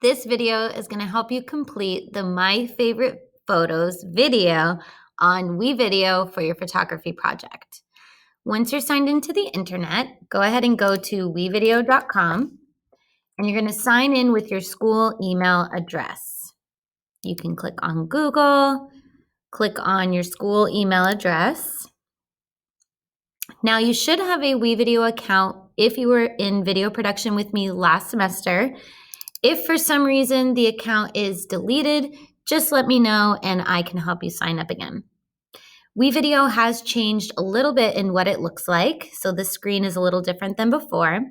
This video is going to help you complete the My Favorite Photos video on WeVideo for your photography project. Once you're signed into the internet, go ahead and go to wevideo.com and you're going to sign in with your school email address. You can click on Google, click on your school email address. Now you should have a WeVideo account if you were in video production with me last semester. If for some reason the account is deleted, just let me know and I can help you sign up again. WeVideo has changed a little bit in what it looks like, so the screen is a little different than before.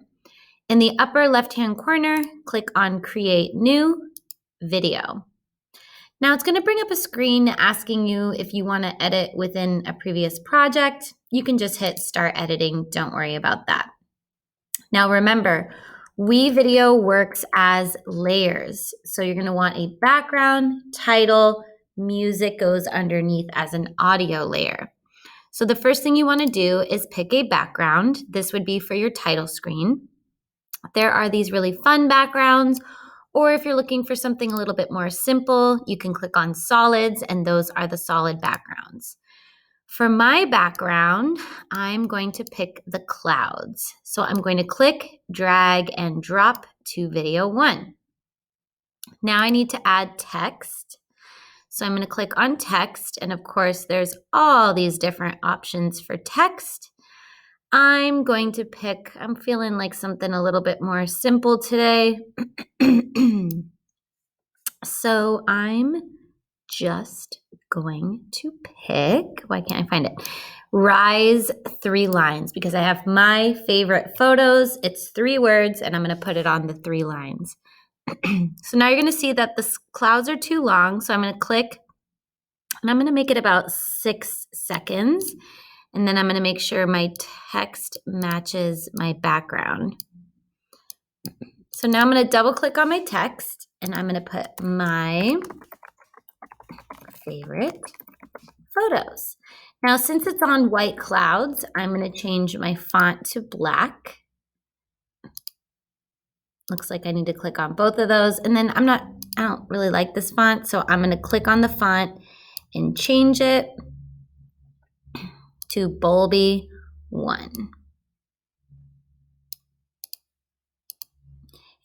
In the upper left-hand corner, click on Create New Video. Now it's going to bring up a screen asking you if you want to edit within a previous project. You can just hit Start Editing. Don't worry about that. Now remember, WeVideo works as layers. So you're going to want a background, title, music goes underneath as an audio layer. So the first thing you want to do is pick a background. This would be for your title screen. There are these really fun backgrounds, or if you're looking for something a little bit more simple, you can click on solids, and those are the solid backgrounds. For my background, I'm going to pick the clouds. So I'm going to click, drag, and drop to video 1. Now I need to add text. So I'm going to click on text, and of course there's all these different options for text. I'm going to pick, I'm feeling like something a little bit more simple today. So I'm just going to pick, why can't I find it? Rise 3 lines, because I have my favorite photos. It's 3 words and I'm going to put it on the 3 lines. So now you're going to see that the clouds are too long. So I'm going to click and I'm going to make it about 6 seconds. And then I'm going to make sure my text matches my background. So now I'm going to double click on my text and I'm going to put my favorite photos. Now, since it's on white clouds, I'm going to change my font to black. Looks like I need to click on both of those. And then I don't really like this font, so I'm going to click on the font and change it to Bolby 1.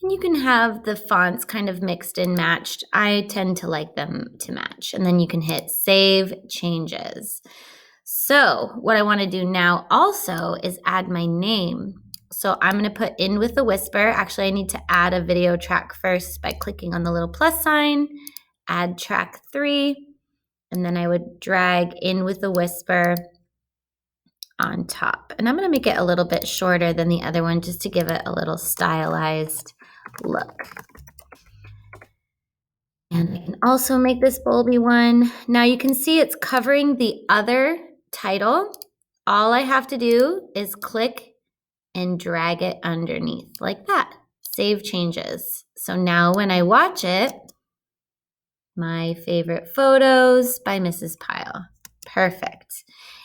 And you can have the fonts kind of mixed and matched. I tend to like them to match. And then you can hit Save Changes. So what I want to do now also is add my name. So I'm going to put In with a Whisper. Actually, I need to add a video track first by clicking on the little plus sign, add track 3, and then I would drag In with a Whisper on top. And I'm going to make it a little bit shorter than the other one just to give it a little stylized look. And I can also make this Bolby 1. Now you can see it's covering the other title. All I have to do is click and drag it underneath like that. Save Changes. So now when I watch it, My Favorite Photos by Mrs. Pyle. Perfect.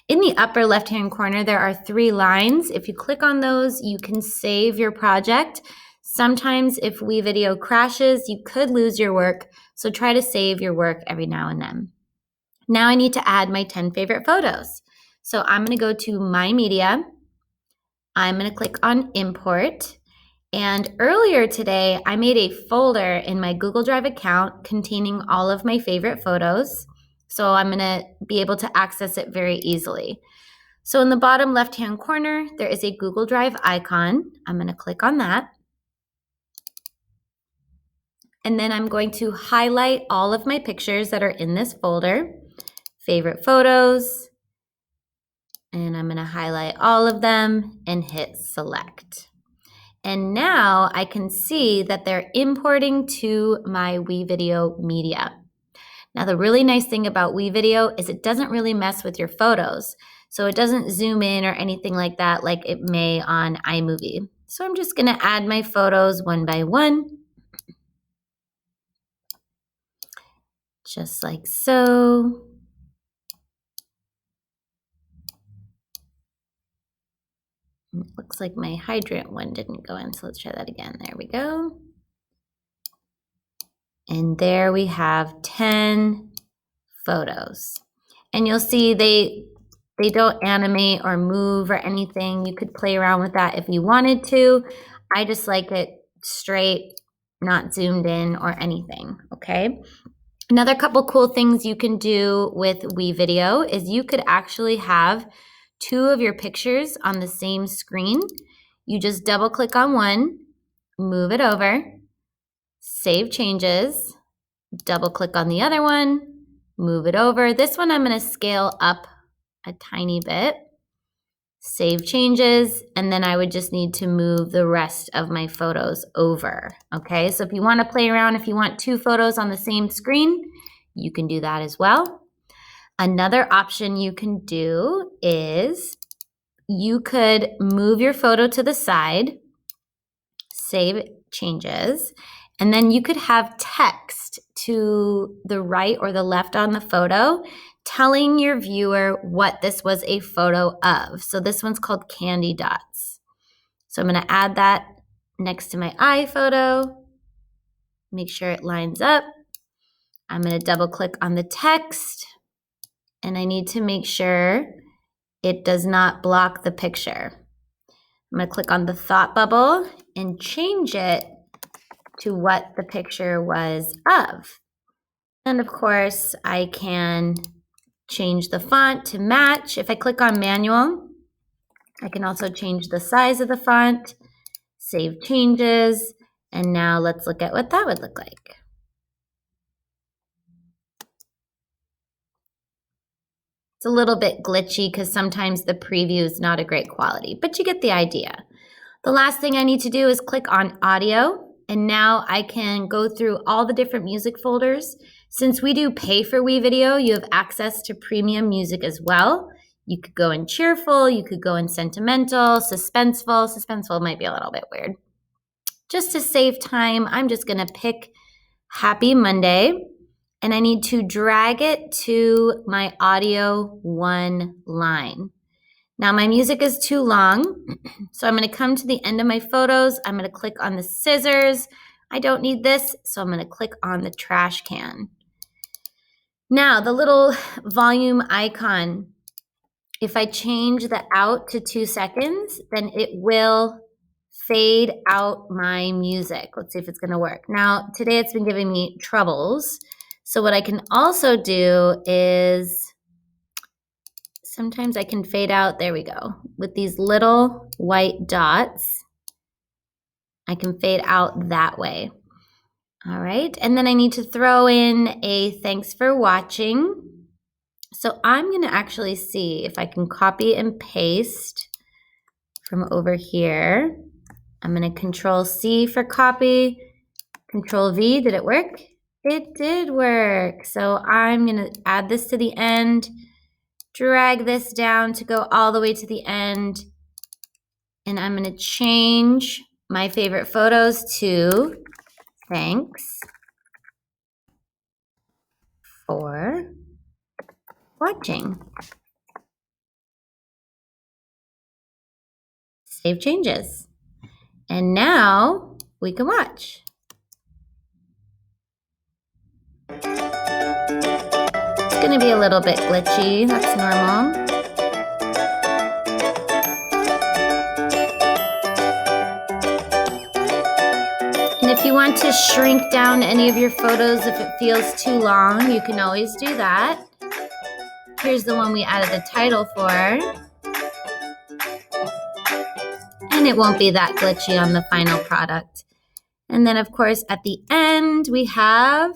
In the upper left-hand corner, there are 3 lines. If you click on those, you can save your project. Sometimes if WeVideo crashes, you could lose your work, so try to save your work every now and then. Now I need to add my 10 favorite photos. So I'm going to go to My Media. I'm going to click on Import. And earlier today, I made a folder in my Google Drive account containing all of my favorite photos. So I'm going to be able to access it very easily. So in the bottom left-hand corner, there is a Google Drive icon. I'm going to click on that. And then I'm going to highlight all of my pictures that are in this folder, favorite photos, and I'm going to highlight all of them and hit select. And now I can see that they're importing to my WeVideo media. Now the really nice thing about WeVideo is it doesn't really mess with your photos. So it doesn't zoom in or anything like that like it may on iMovie. So I'm just going to add my photos one by one. Just like so. It looks like my hydrant one didn't go in, so let's try that again. There we go. And there we have 10 photos. And you'll see they don't animate or move or anything. You could play around with that if you wanted to. I just like it straight, not zoomed in or anything, okay? Another couple cool things you can do with WeVideo is you could actually have 2 of your pictures on the same screen. You just double click on one, move it over, save changes, double click on the other one, move it over. This one I'm going to scale up a tiny bit, save changes, and then I would just need to move the rest of my photos over. Okay, so if you want to play around, if you want 2 photos on the same screen, you can do that as well. Another option you can do is you could move your photo to the side, save changes, and then you could have text to the right or the left on the photo telling your viewer what this was a photo of. So this one's called candy dots. So I'm going to add that next to my eye photo. Make sure it lines up. I'm going to double click on the text, and I need to make sure it does not block the picture. I'm going to click on the thought bubble and change it to what the picture was of. And of course, I can change the font to match. If I click on manual, I can also change the size of the font, save changes, and now let's look at what that would look like. It's a little bit glitchy because sometimes the preview is not a great quality, but you get the idea. The last thing I need to do is click on audio, and now I can go through all the different music folders. Since we do pay for WeVideo, you have access to premium music as well. You could go in cheerful, you could go in sentimental, suspenseful. Suspenseful might be a little bit weird. Just to save time, I'm just gonna pick Happy Monday, and I need to drag it to my audio 1 line. Now my music is too long, so I'm going to come to the end of my photos. I'm going to click on the scissors. I don't need this, so I'm going to click on the trash can. Now the little volume icon, if I change the out to 2 seconds, then it will fade out my music. Let's see if it's going to work. Now today it's been giving me troubles. So what I can also do is sometimes I can fade out, there we go, with these little white dots. I can fade out that way. All right, and then I need to throw in a thanks for watching. So I'm gonna actually see if I can copy and paste from over here. I'm gonna Control C for copy, Control V, did it work? It did work. So I'm gonna add this to the end, drag this down to go all the way to the end, and I'm going to change my favorite photos to thanks for watching. Save changes. And now we can watch. It's going to be a little bit glitchy, that's normal. And if you want to shrink down any of your photos if it feels too long, you can always do that. Here's the one we added the title for. And it won't be that glitchy on the final product. And then of course at the end we have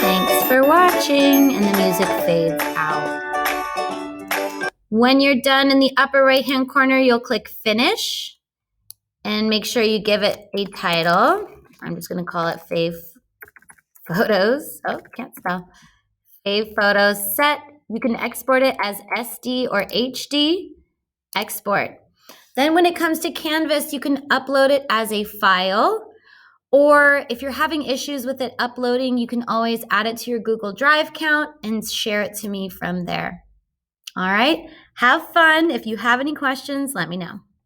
thanks for watching, and the music fades out. When you're done, in the upper right hand corner you'll click finish and make sure you give it a title. I'm just going to call it Fave Photos. Oh, can't spell. Fave Photos Set. You can export it as SD or HD. Export. Then when it comes to Canvas, you can upload it as a file, or if you're having issues with it uploading, you can always add it to your Google Drive account and share it to me from there. All right, have fun. If you have any questions, let me know.